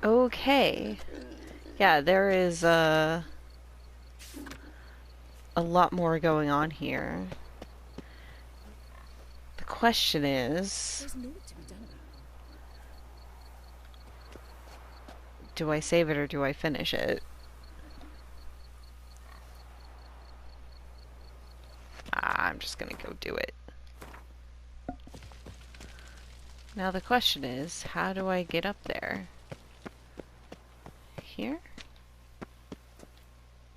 Okay. Yeah, there is a lot more going on here. The question is, There's naught to be done about do I save it or do I finish it? I'm just gonna go do it. Now the question is, how do I get up there? Here?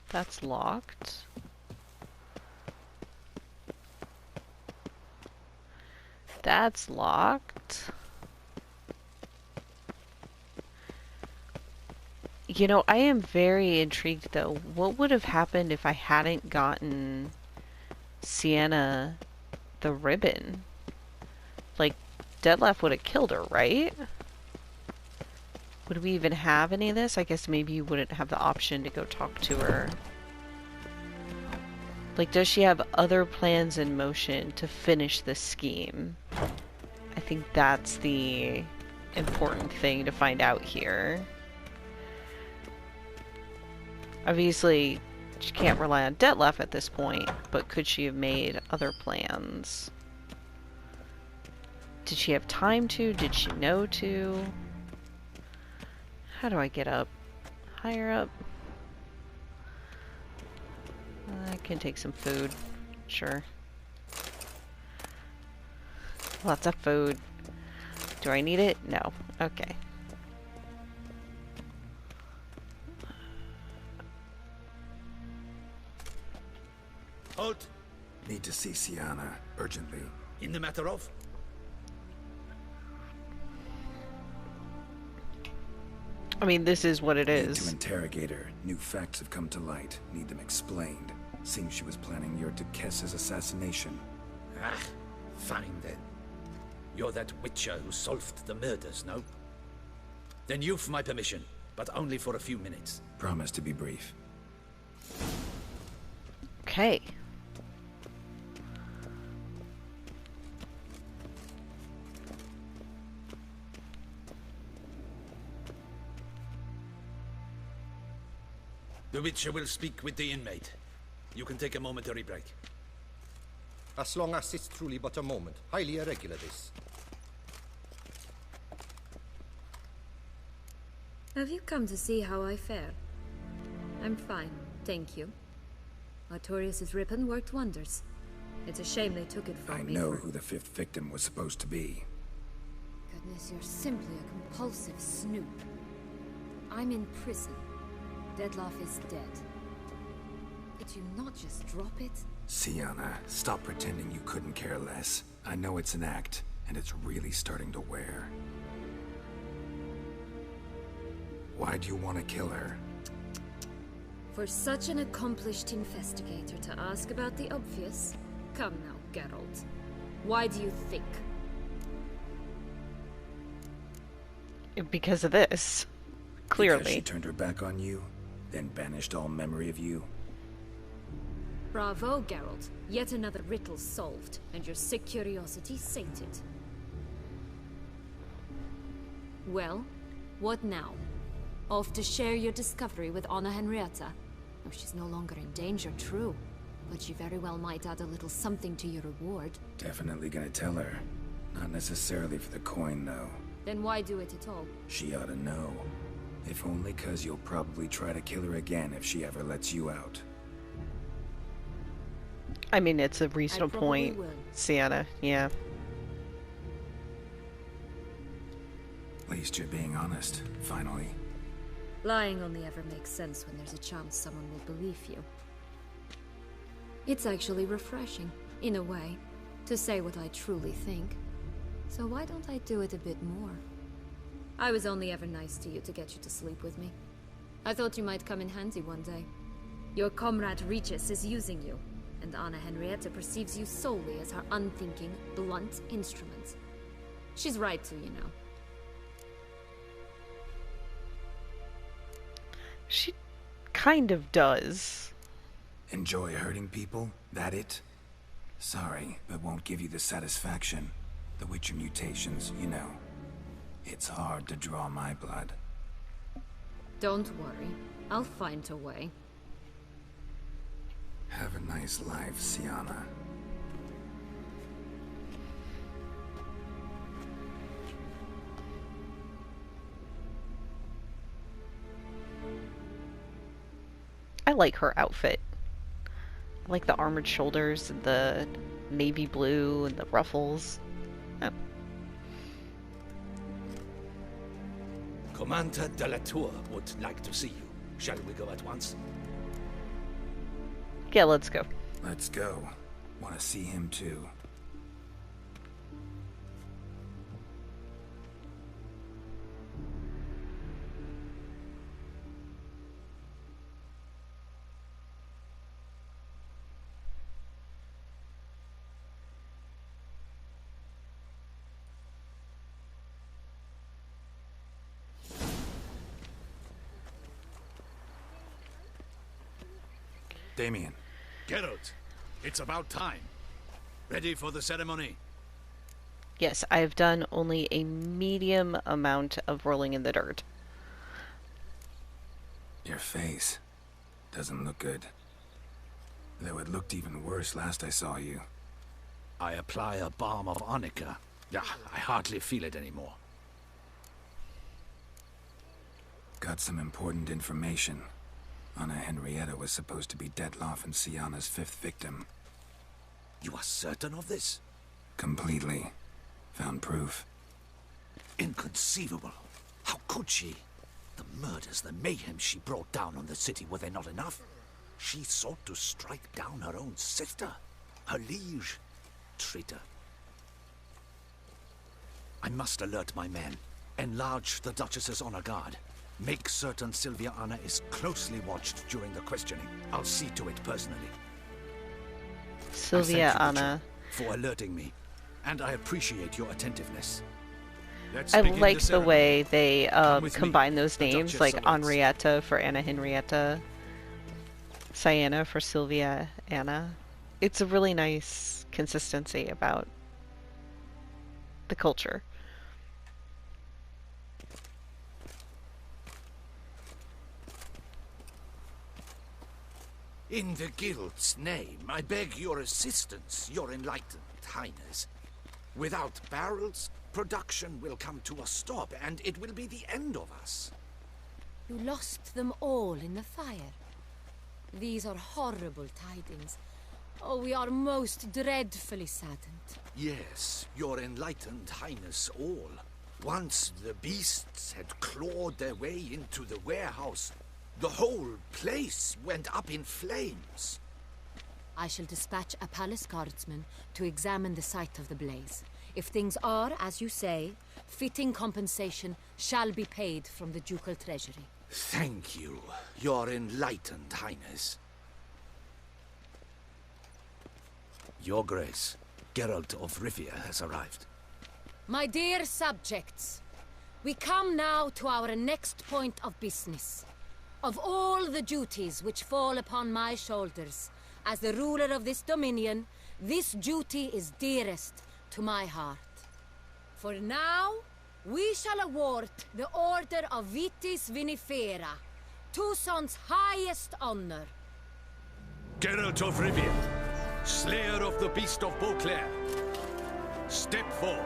That's locked. That's locked. You know, I am very intrigued though. What would have happened if I hadn't gotten Sienna the ribbon? Like, Detlef would have killed her, right? Would we even have any of this? I guess maybe you wouldn't have the option to go talk to her. Like, does she have other plans in motion to finish this scheme? I think that's the important thing to find out here. Obviously, she can't rely on Detlef at this point, but could she have made other plans? Did she have time to? Did she know to? How do I get up? Higher up? I can take some food. Sure. Lots of food. Do I need it? No. Okay. Halt! Need to see Sienna, urgently. In the matter of? I mean, this is what it Need to is. interrogate her. New facts have come to light. Need them explained. Seems she was planning your Duquesse's assassination. Ah, fine then. You're that witcher who solved the murders, no? Then you've my permission, but only for a few minutes. Promise to be brief. Okay. The witcher will speak with the inmate. You can take a momentary break. As long as it's truly but a moment. Highly irregular, this. Have you come to see how I fare? I'm fine, thank you. Artorius' ribbon worked wonders. It's a shame they took it from I me know who the fifth victim was supposed to be. Goodness, you're simply a compulsive snoop. I'm in prison. Detlef is dead. Could you not just drop it? Sienna, stop pretending you couldn't care less. I know it's an act, and it's really starting to wear. Why do you want to kill her? For such an accomplished investigator to ask about the obvious? Come now, Geralt. Why do you think? Because of this. Clearly. Because she turned her back on you, then banished all memory of you. Bravo, Geralt. Yet another riddle solved, and your sick curiosity sated. Well, what now? Off to share your discovery with Anna Henrietta? Oh, she's no longer in danger, true. But she very well might add a little something to your reward. Definitely gonna tell her. Not necessarily for the coin, though. Then why do it at all? She ought to know. If only 'cause you'll probably try to kill her again if she ever lets you out. I mean, it's a reasonable probably point, will. Sienna. Yeah. At least you're being honest, finally. Lying only ever makes sense when there's a chance someone will believe you. It's actually refreshing, in a way, to say what I truly think. So why don't I do it a bit more? I was only ever nice to you to get you to sleep with me. I thought you might come in handy one day. Your comrade Regis is using you, and Anna Henrietta perceives you solely as her unthinking, blunt instrument. She's right to, you know. She kind of does. Enjoy hurting people? That it? Sorry, but won't give you the satisfaction. The Witcher mutations, you know. It's hard to draw my blood. Don't worry. I'll find a way. Have a nice life, Sienna. I like her outfit. I like the armored shoulders and the navy blue and the ruffles. Oh. Commander de la Tour would like to see you. Shall we go at once? Yeah, let's go. Let's go. Want to see him too. Damien. Geralt, it's about time. Ready for the ceremony? Yes, I've done only a medium amount of rolling in the dirt. Your face doesn't look good. Though it looked even worse last I saw you. I apply a balm of arnica. I hardly feel it anymore. Got some important information. Anna Henrietta was supposed to be Detloff and Sienna's 5th victim. You are certain of this? Completely. Found proof. Inconceivable. How could she? The murders, the mayhem she brought down on the city, were they not enough? She sought to strike down her own sister, her liege. Traitor. I must alert my men. Enlarge the Duchess's honor guard. Make certain Sylvia Anna is closely watched during the questioning. I'll see to it personally. Sylvia I thank you, Anna. Richard, for alerting me, and I appreciate your attentiveness. Let's I begin like the ceremony. way they with combine me. those The names, Duchess like awaits. Henrietta for Anna Henrietta, Sienna for Sylvia Anna. It's a really nice consistency about the culture. In the Guild's name, I beg your assistance, your enlightened highness. Without barrels, production will come to a stop, and it will be the end of us. You lost them all in the fire. These are horrible tidings. Oh, we are most dreadfully saddened. Yes, your enlightened highness all. Once the beasts had clawed their way into the warehouse, the whole place went up in flames. I shall dispatch a palace guardsman to examine the site of the blaze. If things are, as you say, fitting compensation shall be paid from the ducal treasury. Thank you, your enlightened highness. Your Grace, Geralt of Rivia has arrived. My dear subjects, we come now to our next point of business. Of all the duties which fall upon my shoulders, as the ruler of this dominion, this duty is dearest to my heart. For now, we shall award the Order of Vitis Vinifera, Tucson's highest honor. Geralt of Rivia, slayer of the beast of Beauclair, step forth.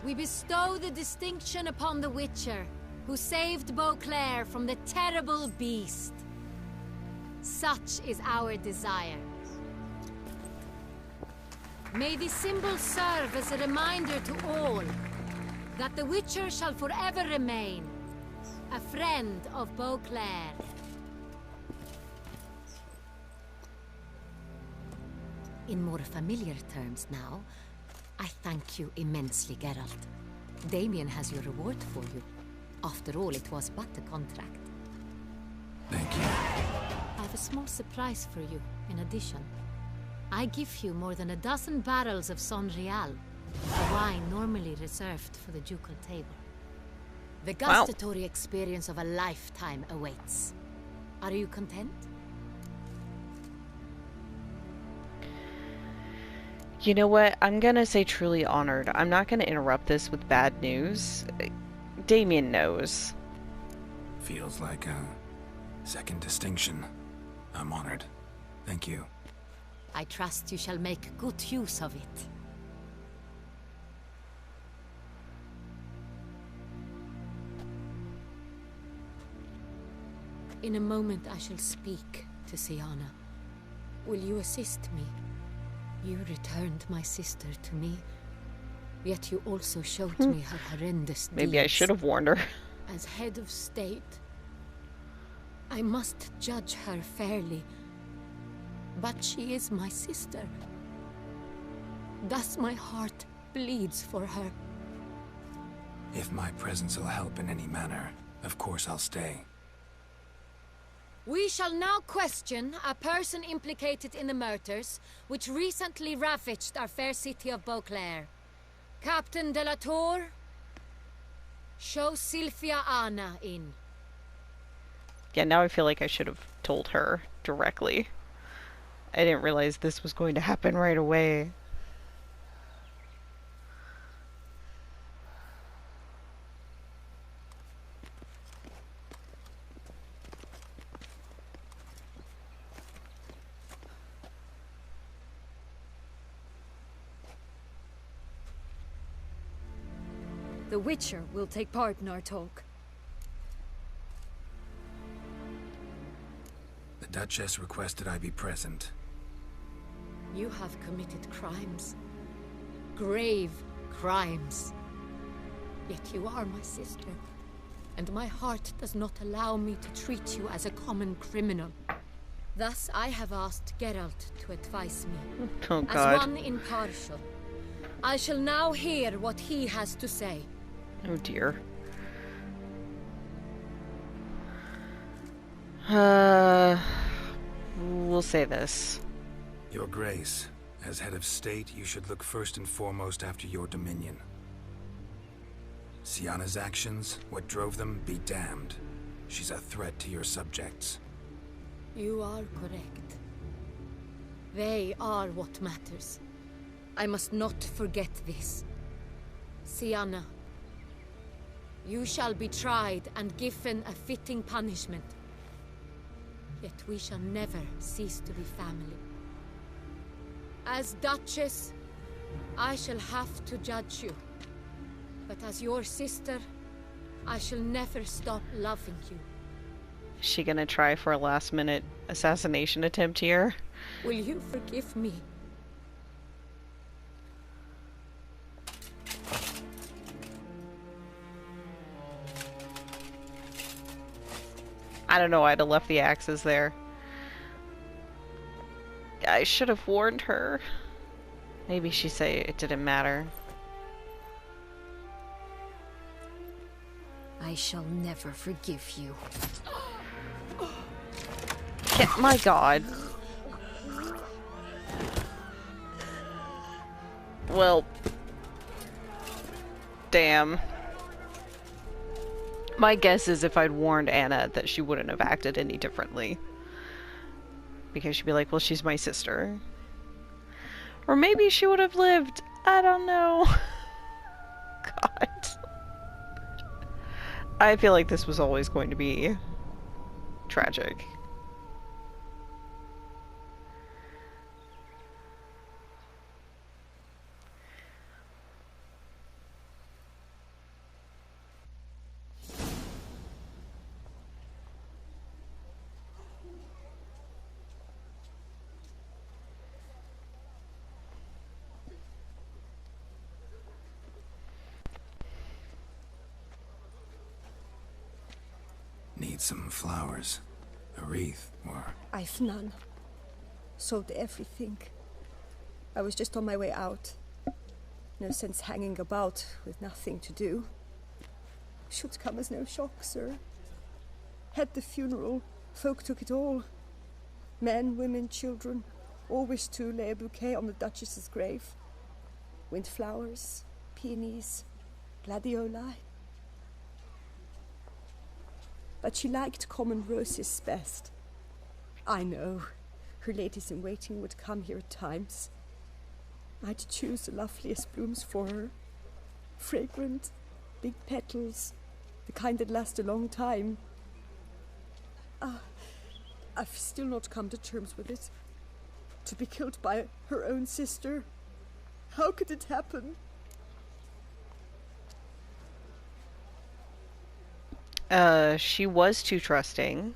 We bestow the distinction upon the Witcher, who saved Beauclair from the terrible beast. Such is our desire. May this symbol serve as a reminder to all that the Witcher shall forever remain a friend of Beauclair. In more familiar terms now, I thank you immensely, Geralt. Damien has your reward for you. After all, it was but a contract. Thank you. I have a small surprise for you, in addition. I give you more than a dozen barrels of Sonreal, a wine normally reserved for the ducal table. The gustatory experience of a lifetime awaits. Are you content? You know what? I'm gonna say truly honored. I'm not gonna interrupt this with bad news. Damien knows. Feels like a second distinction. I'm honored. Thank you. I trust you shall make good use of it. In a moment I shall speak to Siana. Will you assist me? You returned my sister to me, yet you also showed me her horrendous deeds. Maybe I should have warned her. As head of state, I must judge her fairly. But she is my sister. Thus my heart bleeds for her. If my presence will help in any manner, of course I'll stay. We shall now question a person implicated in the murders which recently ravaged our fair city of Beauclair. Captain de la Tour, show Sylvia Anna in. Yeah, now I feel like I should have told her directly. I didn't realize this was going to happen right away. The Witcher will take part in our talk. The Duchess requested I be present. You have committed crimes. Grave crimes. Yet you are my sister. And my heart does not allow me to treat you as a common criminal. Thus I have asked Geralt to advise me. Oh God. As one impartial. I shall now hear what he has to say. Oh dear. We'll say this. Your Grace, as head of state, you should look first and foremost after your dominion. Siana's actions, what drove them, be damned. She's a threat to your subjects. You are correct. They are what matters. I must not forget this. Siana, you shall be tried and given a fitting punishment. Yet we shall never cease to be family. As Duchess, I shall have to judge you. But as your sister, I shall never stop loving you. Is she gonna try for a last-minute assassination attempt here? Will you forgive me? I don't know, I'd have left the axes there. I should have warned her. Maybe she'd say it didn't matter. I shall never forgive you. My God. Well. Damn. My guess is if I'd warned Anna that she wouldn't have acted any differently. Because she'd be like, well, she's my sister. Or maybe she would have lived. I don't know. God. I feel like this was always going to be tragic. Need some flowers. A wreath, or... I've none. Sold everything. I was just on my way out. No sense hanging about with nothing to do. Should come as no shock, sir. Had the funeral, folk took it all. Men, women, children, all wished to lay a bouquet on the Duchess's grave. Windflowers, peonies, gladioli. But she liked common roses best. I know, her ladies-in-waiting would come here at times. I'd choose the loveliest blooms for her. Fragrant, big petals, the kind that last a long time. I've still not come to terms with it. To be killed by her own sister. How could it happen? She was too trusting.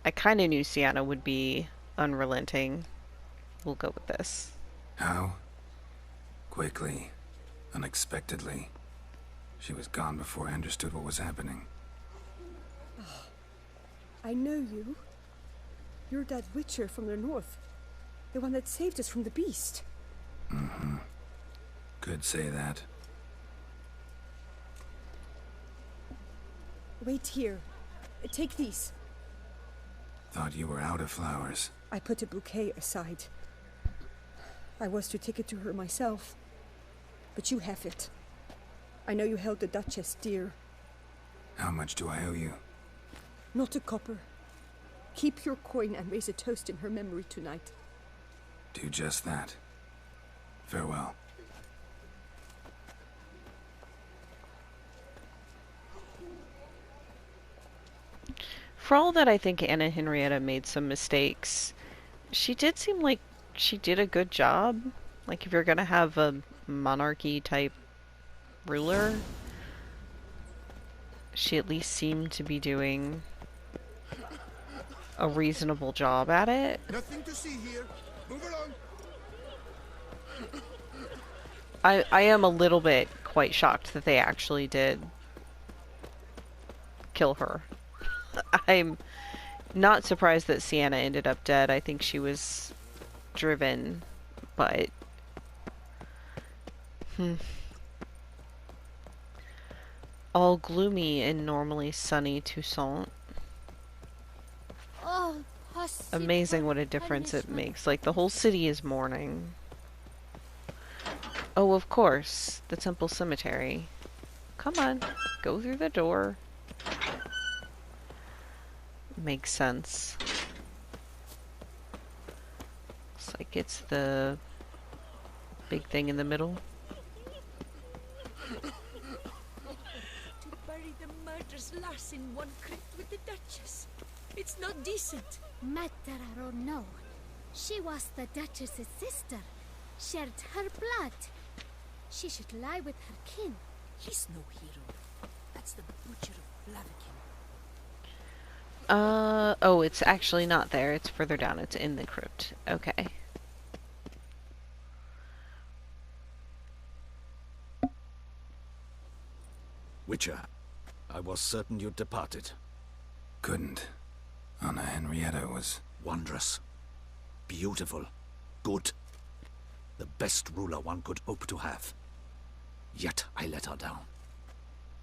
I kind of knew Sienna would be unrelenting. We'll go with this. How? Quickly. Unexpectedly. She was gone before I understood what was happening. I know you. You're that witcher from the north. The one that saved us from the beast. Mm-hmm. Could say that. Wait here. Take these. Thought you were out of flowers. I put a bouquet aside. I was to take it to her myself. But you have it. I know you held the Duchess dear. How much do I owe you? Not a copper. Keep your coin and raise a toast in her memory tonight. Do just that. Farewell. For all that I think Anna Henrietta made some mistakes, she did seem like she did a good job. Like, if you're gonna have a monarchy type ruler, she at least seemed to be doing a reasonable job at it. Nothing to see here. Move along. I am a little bit quite shocked that they actually did kill her. I'm not surprised that Sienna ended up dead. I think she was driven, but... all gloomy in normally sunny Toussaint. Oh, Amazing what a difference it makes. Like, the whole city is mourning. Oh, of course. The temple cemetery. Come on. Go through the door. Makes sense. Looks like it's the big thing in the middle. To bury the murder's lass in one crypt with the Duchess. It's not decent. Matter or no, she was the Duchess's sister, shared her blood. She should lie with her kin. He's no hero. That's the Butcher of Blaviken. Oh, it's actually not there. It's further down. It's in the crypt. Okay. Witcher, I was certain you'd departed. Couldn't. Anna Henrietta was... Wondrous. Beautiful. Good. The best ruler one could hope to have. Yet I let her down.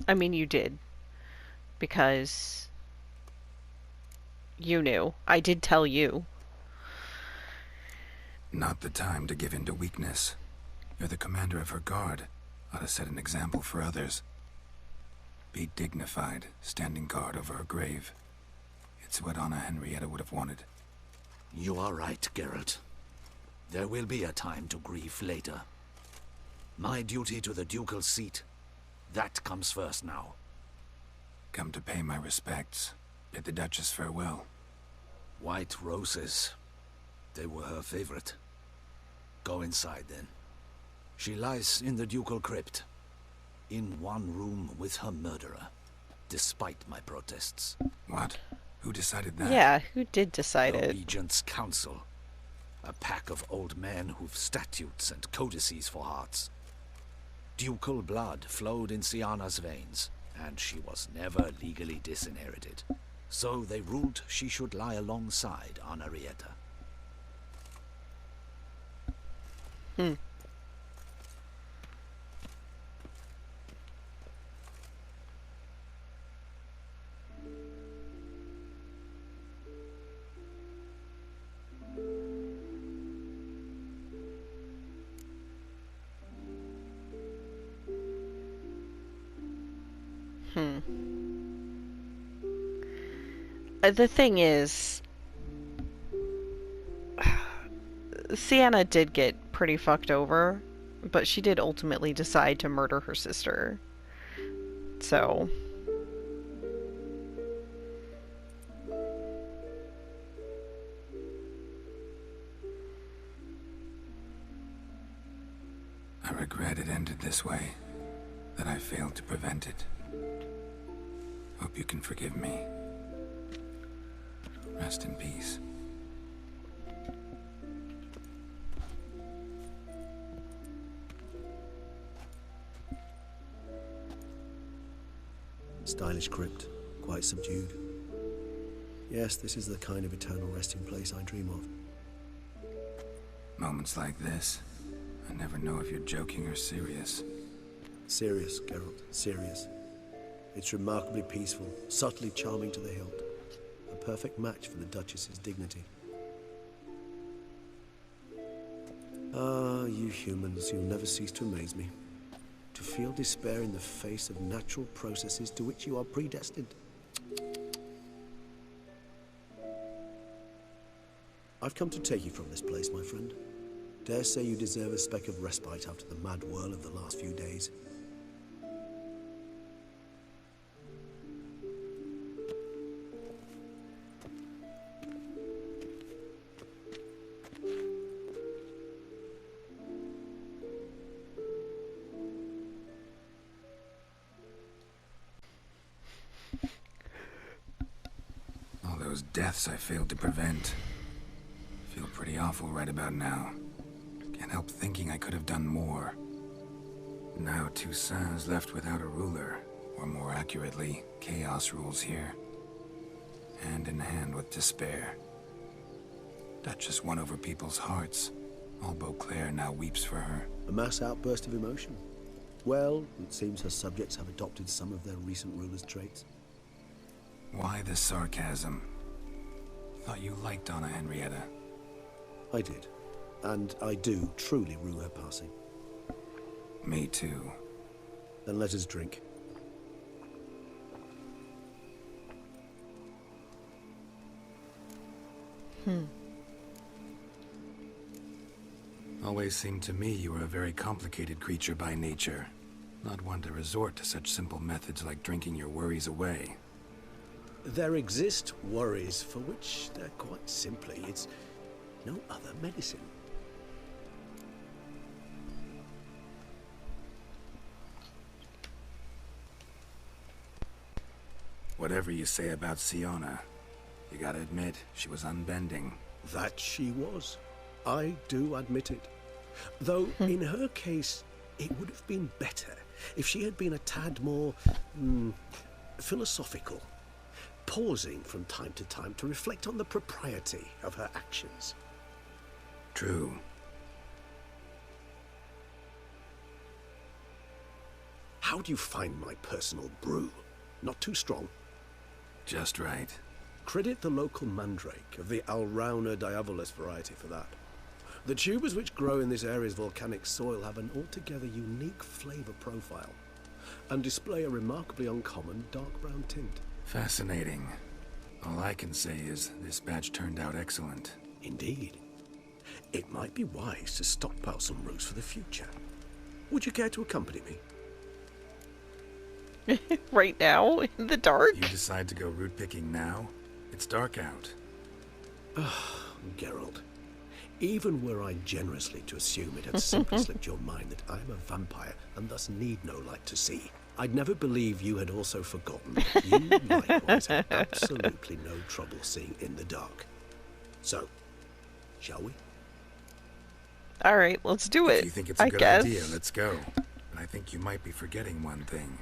I mean, you did. Because... you knew. I did tell you. Not the time to give in to weakness. You're the commander of her guard. Ought to set an example for others. Be dignified, standing guard over her grave. It's what Anna Henrietta would have wanted. You are right, Geralt. There will be a time to grieve later. My duty to the ducal seat, that comes first now. Come to pay my respects. Bid the Duchess farewell. White roses. They were her favorite. Go inside, then. She lies in the ducal crypt. In one room with her murderer. Despite my protests. What? Who decided that? Yeah, who did decide The it? Regent's Council. A pack of old men who've statutes and codices for hearts. Ducal blood flowed in Sienna's veins, and she was never legally disinherited. So they ruled she should lie alongside Henrietta. The thing is, Sienna did get pretty fucked over, but she did ultimately decide to murder her sister. So... I regret it ended this way, that I failed to prevent it. Hope you can forgive me. Rest in peace. Stylish crypt, quite subdued. Yes, this is the kind of eternal resting place I dream of. Moments like this, I never know if you're joking or serious. Serious, Geralt, serious. It's remarkably peaceful, subtly charming to the hilt. A perfect match for the Duchess's dignity. Ah, you humans, you'll never cease to amaze me. To feel despair in the face of natural processes to which you are predestined. I've come to take you from this place, my friend. Dare say you deserve a speck of respite after the mad whirl of the last few days. All those deaths I failed to prevent. Feel pretty awful right about now. Can't help thinking I could have done more. Now Toussaint's left without a ruler, or more accurately, chaos rules here. Hand in hand with despair. Duchess won over people's hearts. All Beauclair now weeps for her. A mass outburst of emotion. Well, it seems her subjects have adopted some of their recent ruler's traits. Why the sarcasm? Thought you liked Donna Henrietta. I did. And I do truly rue her passing. Me too. Then let us drink. Always seemed to me you were a very complicated creature by nature. Not one to resort to such simple methods like drinking your worries away. There exist worries for which they're quite simply, it's no other medicine. Whatever you say about Siona, you gotta admit, she was unbending. That she was. I do admit it. Though, in her case, it would have been better if she had been a tad more philosophical, pausing from time to time to reflect on the propriety of her actions. True. How do you find my personal brew? Not too strong? Just right. Credit the local mandrake of the Alrauna diavolus variety for that. The tubers which grow in this area's volcanic soil have an altogether unique flavor profile and display a remarkably uncommon dark brown tint. Fascinating. All I can say is this batch turned out excellent. Indeed. It might be wise to stockpile some roots for the future. Would you care to accompany me? Right now? In the dark? You decide to go root picking now? It's dark out. Geralt, even were I generously to assume it had simply slipped your mind that I am a vampire and thus need no light to see, I'd never believe you had also forgotten that you likewise have absolutely no trouble seeing in the dark. So, shall we? Alright, let's do it. If you think it's a good idea, let's go. But I think you might be forgetting one thing.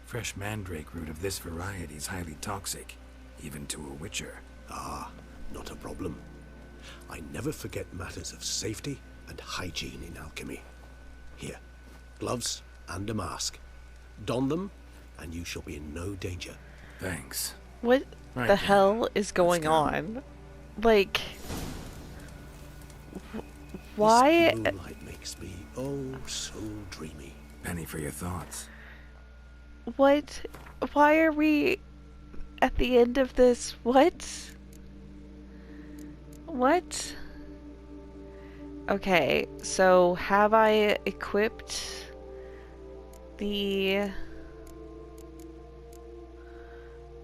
Fresh mandrake root of this variety is highly toxic, even to a witcher. Ah, not a problem. I never forget matters of safety and hygiene in alchemy. Here, gloves and a mask. Don them, and you shall be in no danger. Thanks. What Right the then. hell is going on? Like... Why? This moonlight makes me, oh, so dreamy. Penny for your thoughts. What? Why are we at the end of this? What? What? Okay, so have I equipped the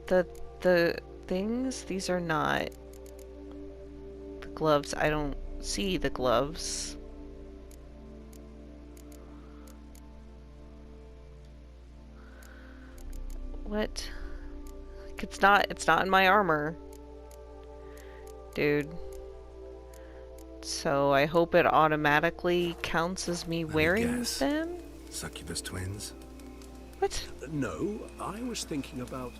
the things? These are not the gloves. I don't see the gloves. What? It's not in my armor. Dude. So I hope it automatically counts as me wearing them? Succubus twins? What? No, I was thinking about,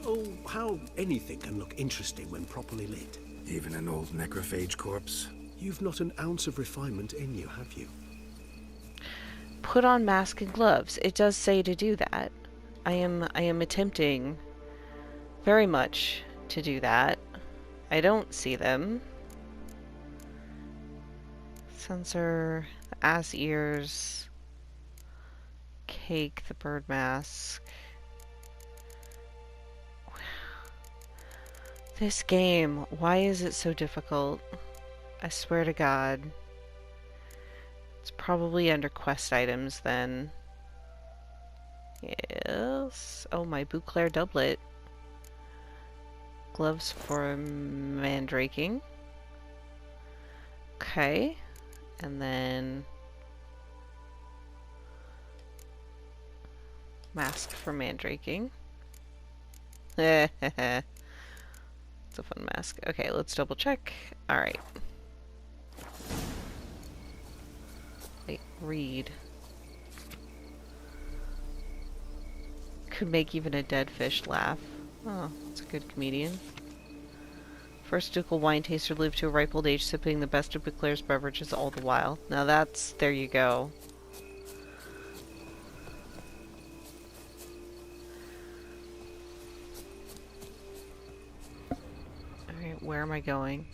oh, how anything can look interesting when properly lit. Even an old necrophage corpse? You've not an ounce of refinement in you, have you? Put on mask and gloves. It does say to do that. I am attempting very much to do that. I don't see them. Sensor, the ass ears, cake, the bird mask. This game, why is it so difficult? I swear to God. It's probably under quest items then. Yes. Oh, my Bouclair doublet. Gloves for mandraking. Okay. And then mask for mandraking. It's a fun mask. Okay, let's double check. Alright. Wait, read. Could make even a dead fish laugh. Oh, that's a good comedian. First ducal wine taster lived to a ripe old age, sipping the best of Bouclair's beverages all the while. Now that's... there you go. Alright, where am I going?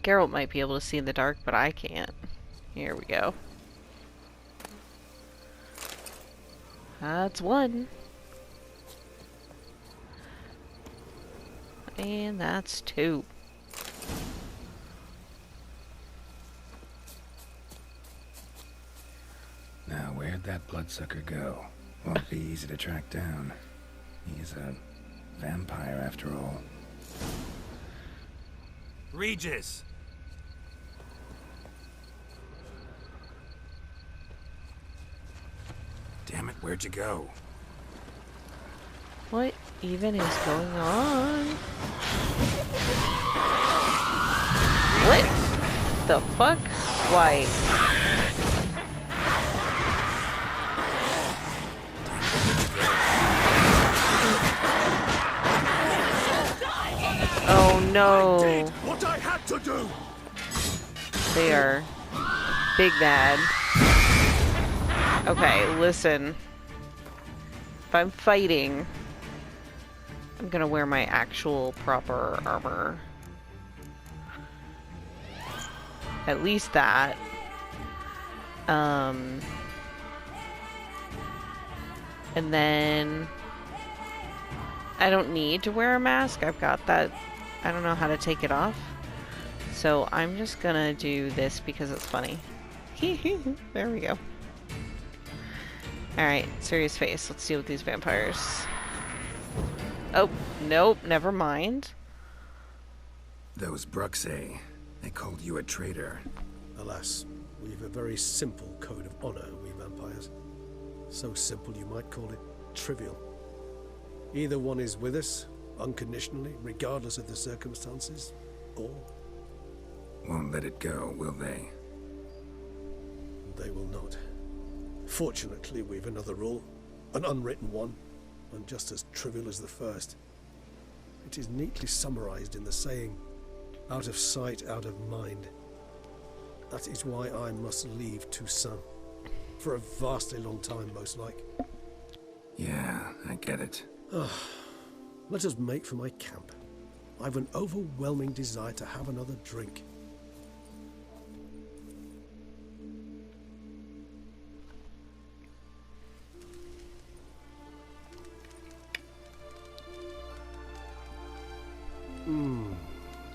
Geralt might be able to see in the dark, but I can't. Here we go. That's one. And that's two. Now, where'd that bloodsucker go? Won't be easy to track down. He's a vampire after all. Regis! Damn it, where'd you go? What even is going on? What the fuck? Why? Oh no. I did what I had to do. They are big mad. Okay, listen. If I'm fighting, I'm gonna wear my actual proper armor. At least that. And then I don't need to wear a mask. I've got that. I don't know how to take it off. So I'm just gonna do this because it's funny. There we go. Alright, serious face. Let's deal with these vampires. Oh, nope, never mind. Those Bruxae, they called you a traitor. Alas, we've a very simple code of honor, we vampires. So simple you might call it trivial. Either one is with us, unconditionally, regardless of the circumstances, or... Won't let it go, will they? They will not. Fortunately, we've another rule, an unwritten one, and just as trivial as the first. It is neatly summarized in the saying, out of sight, out of mind. That is why I must leave Toussaint. For a vastly long time, most like. Yeah, I get it. Let us make for my camp. I've an overwhelming desire to have another drink.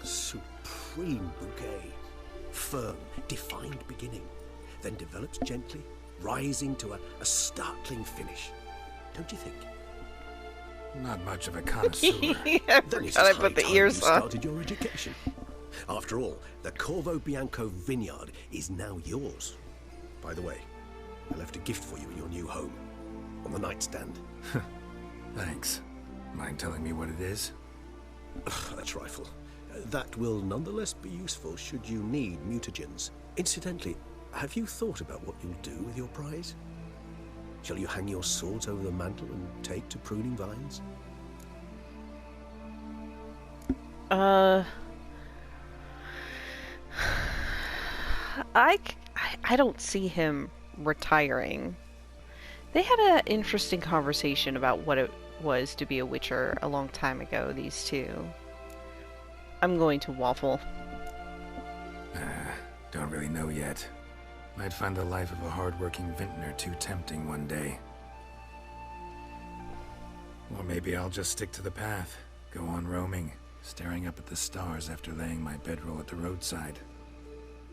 Supreme bouquet. Firm, defined beginning, then develops gently, rising to a startling finish. Don't you think? Not much of a connoisseur. I Then it's forgot I just high put the time ears you on. started your education. After all, the Corvo Bianco vineyard is now yours. By the way, I left a gift for you in your new home, on the nightstand. Thanks. Mind telling me what it is? A trifle. That will nonetheless be useful should you need mutagens. Incidentally, have you thought about what you'll do with your prize? Shall you hang your swords over the mantle and take to pruning vines? I don't see him retiring. They had an interesting conversation about what it was to be a Witcher a long time ago, these two. I'm going to waffle. Don't really know yet. Might find the life of a hard-working vintner too tempting one day. Or maybe I'll just stick to the path, go on roaming, staring up at the stars after laying my bedroll at the roadside.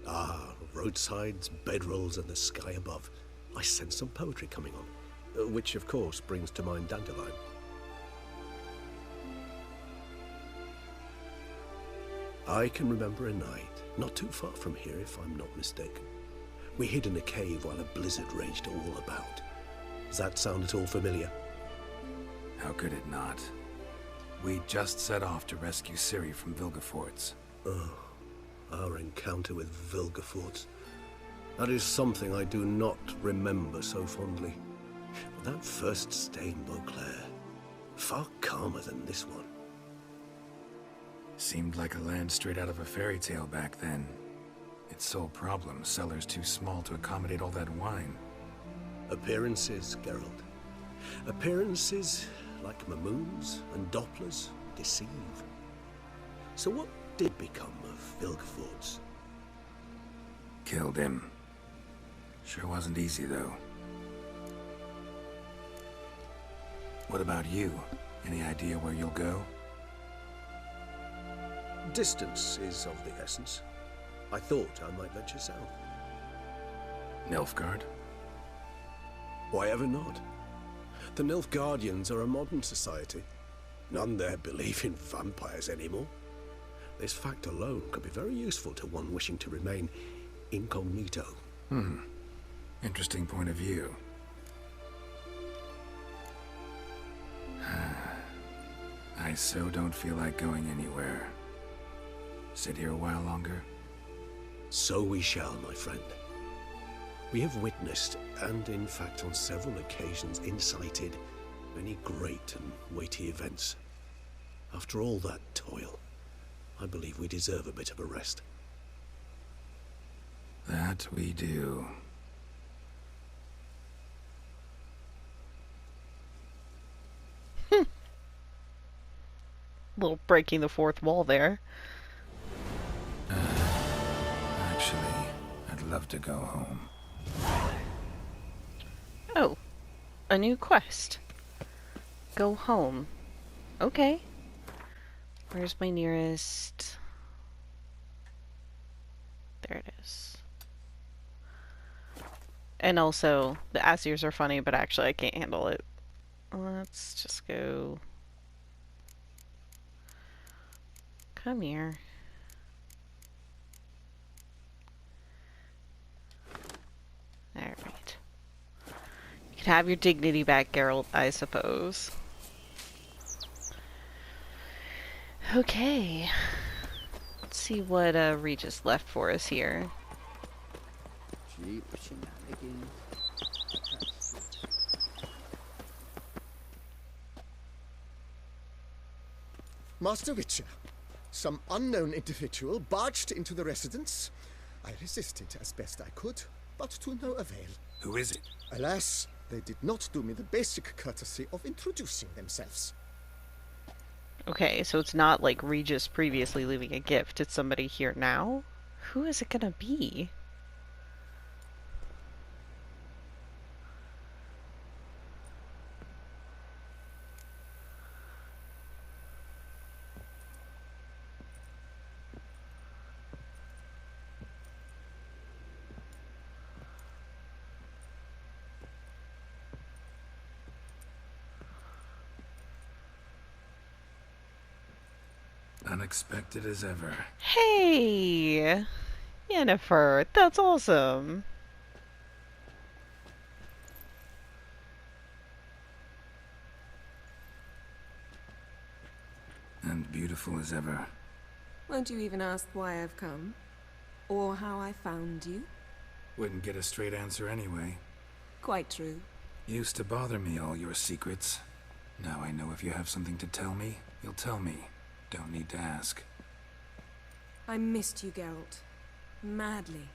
Ah, roadsides, bedrolls, and the sky above. I sense some poetry coming on, which of course brings to mind Dandelion. I can remember a night, not too far from here if I'm not mistaken. We hid in a cave while a blizzard raged all about. Does that sound at all familiar? How could it not? We just set off to rescue Ciri from Vilgefortz. Oh, our encounter with Vilgefortz. That is something I do not remember so fondly. But that first stay in Beauclair, far calmer than this one. Seemed like a land straight out of a fairy tale back then. Its sole problem, cellars too small to accommodate all that wine. Appearances, Geralt. Appearances, like Mamoons and Dopplers, deceive. So what did become of Vilgefortz? Killed him. Sure wasn't easy, though. What about you? Any idea where you'll go? Distance is of the essence. I thought I might venture south. Nilfgaard? Why ever not? The Nilfgaardians are a modern society. None there believe in vampires anymore. This fact alone could be very useful to one wishing to remain incognito. Interesting point of view. I so don't feel like going anywhere. Sit here a while longer? So we shall, my friend. We have witnessed, and in fact on several occasions incited, many great and weighty events. After all that toil, I believe we deserve a bit of a rest. That we do. Little breaking the fourth wall there. Actually, I'd love to go home. Oh, a new quest. Go home. Okay. Where's my nearest... There it is. And also, the Asirs are funny, but actually I can't handle it. Let's just go... Come here. Alright. You can have your dignity back, Geralt, I suppose. Okay. Let's see what Regis left for us here. Master Witcher, some unknown individual barged into the residence. I resisted as best I could, but to no avail. Who is it? Alas, they did not do me the basic courtesy of introducing themselves. Okay, so it's not like Regis previously leaving a gift. It's somebody here now? Who is it gonna be? Unexpected as ever. Hey! Yennefer, that's awesome. And beautiful as ever. Won't you even ask why I've come? Or how I found you? Wouldn't get a straight answer anyway. Quite true. Used to bother me, all your secrets. Now I know if you have something to tell me, you'll tell me. Don't need to ask. I missed you, Geralt. Madly.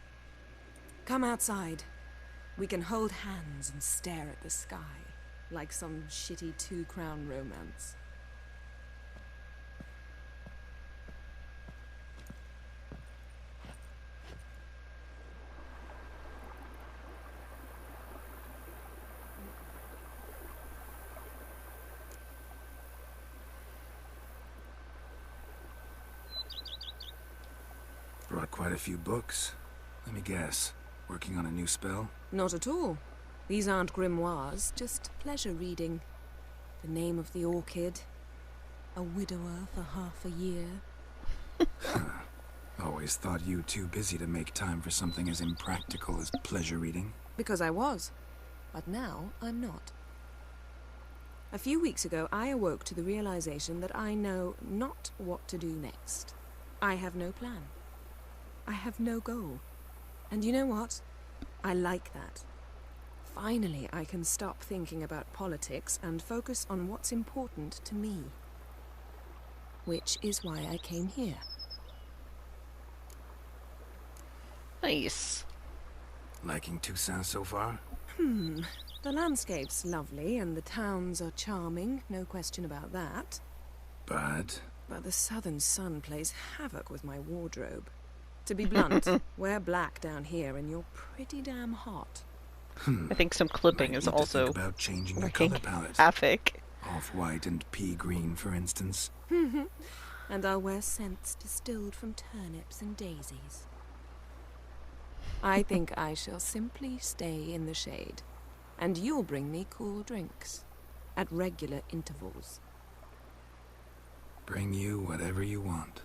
Come outside. We can hold hands and stare at the sky, like some shitty two-crown romance. Brought quite a few books. Let me guess. Working on a new spell? Not at all. These aren't grimoires, just pleasure reading. The Name of the Orchid. A widower for half a year. Always thought you too busy to make time for something as impractical as pleasure reading. Because I was. But now I'm not. A few weeks ago, I awoke to the realization that I know not what to do next. I have no plan. I have no goal. And you know what? I like that. Finally, I can stop thinking about politics and focus on what's important to me. Which is why I came here. Nice. Liking Toussaint so far? The landscape's lovely and the towns are charming, no question about that. But the southern sun plays havoc with my wardrobe. To be blunt, wear black down here and you're pretty damn hot. I think some clipping is also about changing your wreaking color palette. havoc. Off-white and pea green, for instance. And I'll wear scents distilled from turnips and daisies. I think I shall simply stay in the shade. And you'll bring me cool drinks. At regular intervals. Bring you whatever you want.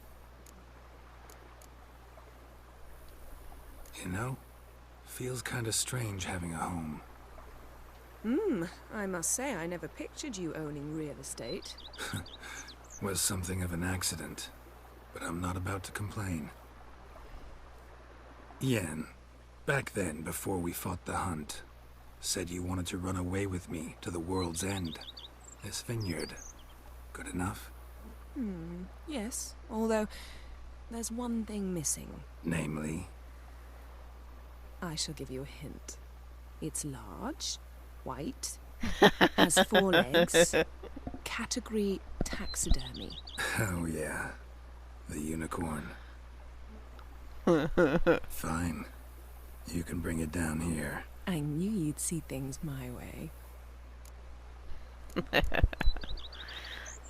You know, feels kinda strange having a home. I must say I never pictured you owning real estate. Was something of an accident, but I'm not about to complain. Yen, back then, before we fought the hunt, said you wanted to run away with me to the world's end. This vineyard. Good enough? Yes, although there's one thing missing. Namely? I shall give you a hint. It's large, white, has 4 legs, category taxidermy. Oh yeah, the unicorn. Fine. You can bring it down here. I knew you'd see things my way.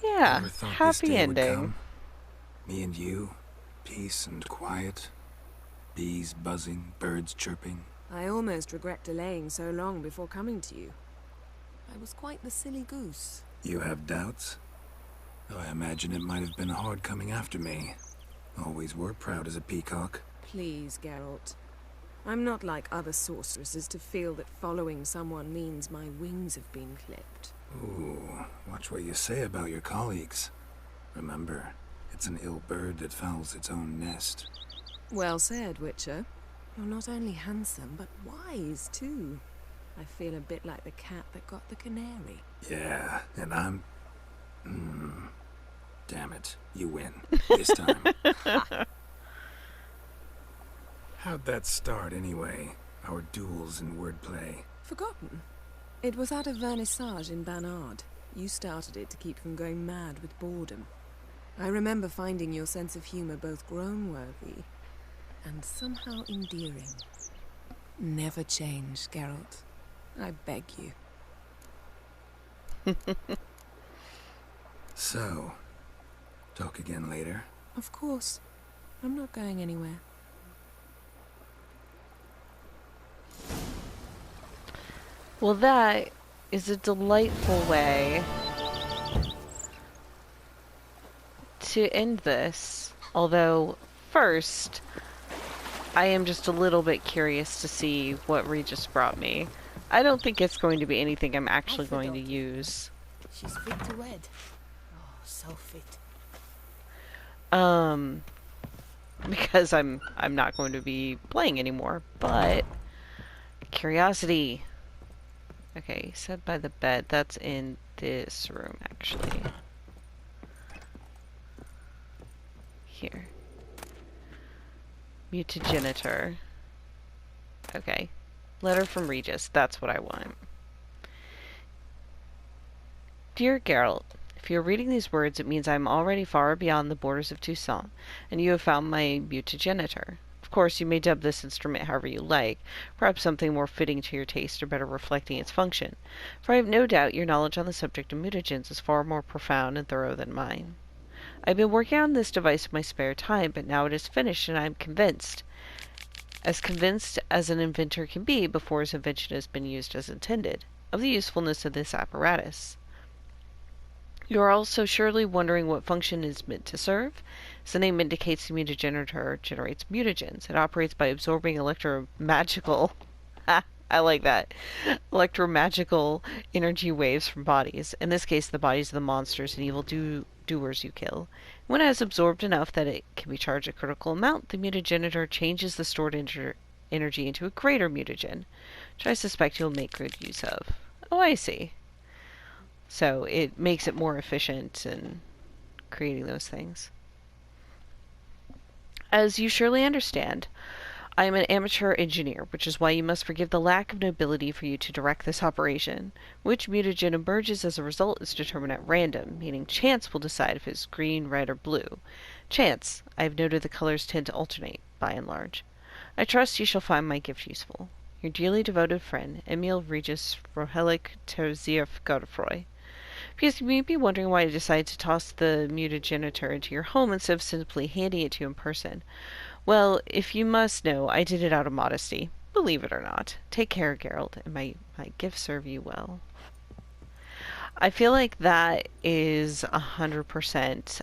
Yeah, Never thought this happy day would ending. come. Me and you, peace and quiet. Bees buzzing, birds chirping. I almost regret delaying so long before coming to you. I was quite the silly goose. You have doubts? Though I imagine it might have been hard coming after me. Always were proud as a peacock. Please, Geralt. I'm not like other sorceresses to feel that following someone means my wings have been clipped. Ooh, watch what you say about your colleagues. Remember, it's an ill bird that fouls its own nest. Well said, Witcher. You're not only handsome, but wise, too. I feel a bit like the cat that got the canary. Yeah, and I'm... Damn it, you win. This time. How'd that start, anyway? Our duels and wordplay. Forgotten. It was at a vernissage in Banard. You started it to keep from going mad with boredom. I remember finding your sense of humor both groan-worthy and somehow endearing. Never change, Geralt. I beg you. So, talk again later? Of course. I'm not going anywhere. Well, that is a delightful way to end this. Although, first, I am just a little bit curious to see what Regis brought me. I don't think it's going to be anything I'm actually going to use. She's fit to wed. Oh, so fit. Because I'm not going to be playing anymore, but curiosity. Okay, set by the bed. That's in this room, actually. Here. Mutagenitor. Okay. Letter from Regis. That's what I want. Dear Geralt, if you're reading these words, it means I'm already far beyond the borders of Toussaint, and you have found my mutagenitor. Of course, you may dub this instrument however you like, perhaps something more fitting to your taste or better reflecting its function, for I have no doubt your knowledge on the subject of mutagens is far more profound and thorough than mine. I've been working on this device in my spare time, but now it is finished, and I am convinced as an inventor can be before his invention has been used as intended, of the usefulness of this apparatus. You are also surely wondering what function it is meant to serve. As the name indicates, the mutagenerator generates mutagens. It operates by absorbing electromagical I like that. Electromagical energy waves from bodies. In this case, the bodies of the monsters and evil doers you kill. When it has absorbed enough that it can be charged a critical amount, the mutagenitor changes the stored energy into a greater mutagen, which I suspect you'll make good use of. Oh, I see. So it makes it more efficient in creating those things. As you surely understand, I am an amateur engineer, which is why you must forgive the lack of nobility for you to direct this operation. Which mutagen emerges as a result is determined at random, meaning chance will decide if it's green, red, or blue. Chance. I have noted the colors tend to alternate, by and large. I trust you shall find my gift useful. Your dearly devoted friend, Emil Regis Rohelic Terzieff Godefroy. Because you may be wondering why I decided to toss the mutagenitor into your home instead of simply handing it to you in person. Well, if you must know, I did it out of modesty. Believe it or not. Take care, Geralt, and my gift serve you well. I feel like that is 100%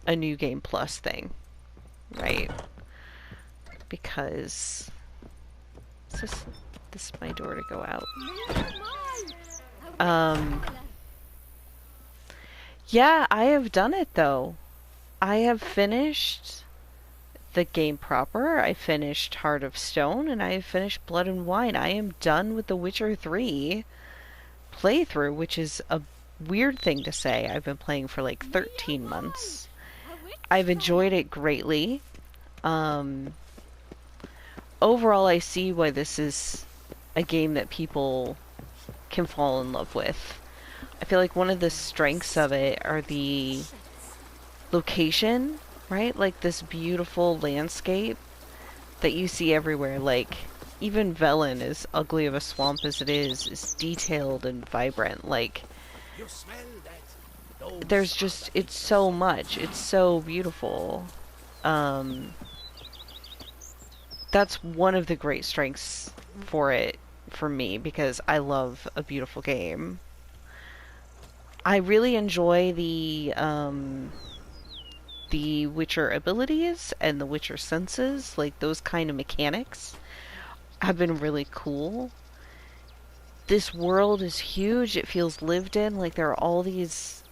a New Game Plus thing, right? Because this is my door to go out. Yeah, I have done it though. I have finished the game proper. I finished Heart of Stone, and I have finished Blood and Wine. I am done with the Witcher 3 playthrough, which is a weird thing to say. I've been playing for like 13 months. I've enjoyed it greatly. Overall, I see why this is a game that people can fall in love with. I feel like one of the strengths of it are the location, right? Like this beautiful landscape that you see everywhere. Like, even Velen, as ugly of a swamp as it is detailed and vibrant. Like, there's just, it's so much. It's so beautiful. That's one of the great strengths for it, for me, because I love a beautiful game. I really enjoy the Witcher abilities and the Witcher senses. Like, those kind of mechanics have been really cool. This world is huge. It feels lived in. Like, there are all these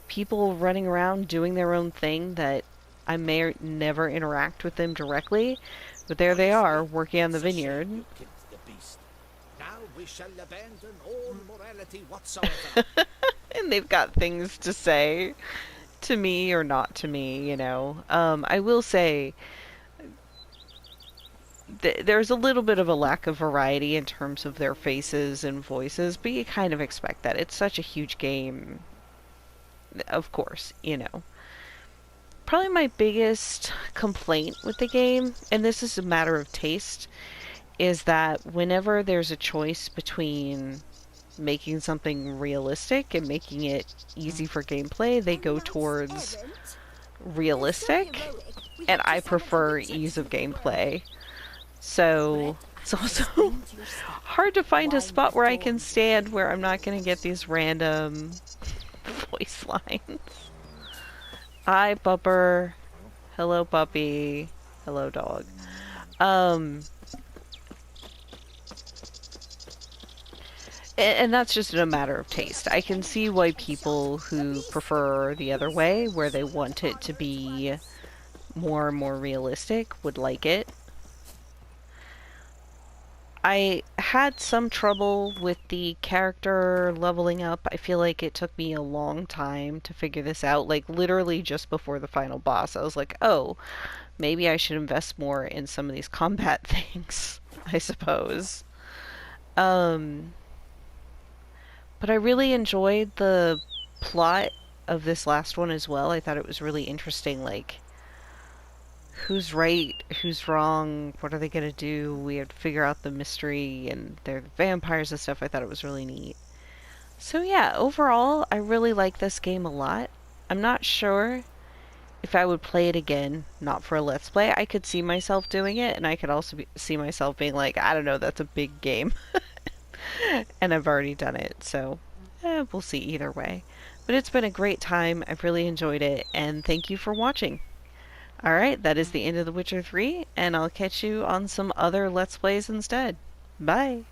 people running around doing their own thing that I may never interact with them directly, but there they are, working on the vineyard. Now we shall abandon all morality whatsoever. And they've got things to say to me or not to me, you know. I will say there's a little bit of a lack of variety in terms of their faces and voices, but you kind of expect that. It's such a huge game, of course, you know. Probably my biggest complaint with the game, and this is a matter of taste, is that whenever there's a choice between making something realistic and making it easy for gameplay, they go towards realistic, and I prefer ease of gameplay. So it's also hard to find a spot where I can stand where I'm not going to get these random voice lines. Hi, Bupper. Hello, puppy. Hello, dog. And that's just a matter of taste. I can see why people who prefer the other way, where they want it to be more and more realistic, would like it. I had some trouble with the character leveling up. I feel like it took me a long time to figure this out. Like, literally just before the final boss, I was like, oh, maybe I should invest more in some of these combat things, I suppose. But I really enjoyed the plot of this last one as well. I thought it was really interesting, like, who's right, who's wrong, what are they gonna do? We have to figure out the mystery, and they're vampires and stuff. I thought it was really neat. So yeah, overall, I really like this game a lot. I'm not sure if I would play it again, not for a Let's Play. I could see myself doing it, and I could also see myself being like, I don't know, that's a big game. And I've already done it, so we'll see either way. But it's been a great time. I've really enjoyed it, and thank you for watching. Alright, that is the end of The Witcher 3, and I'll catch you on some other Let's Plays instead. Bye!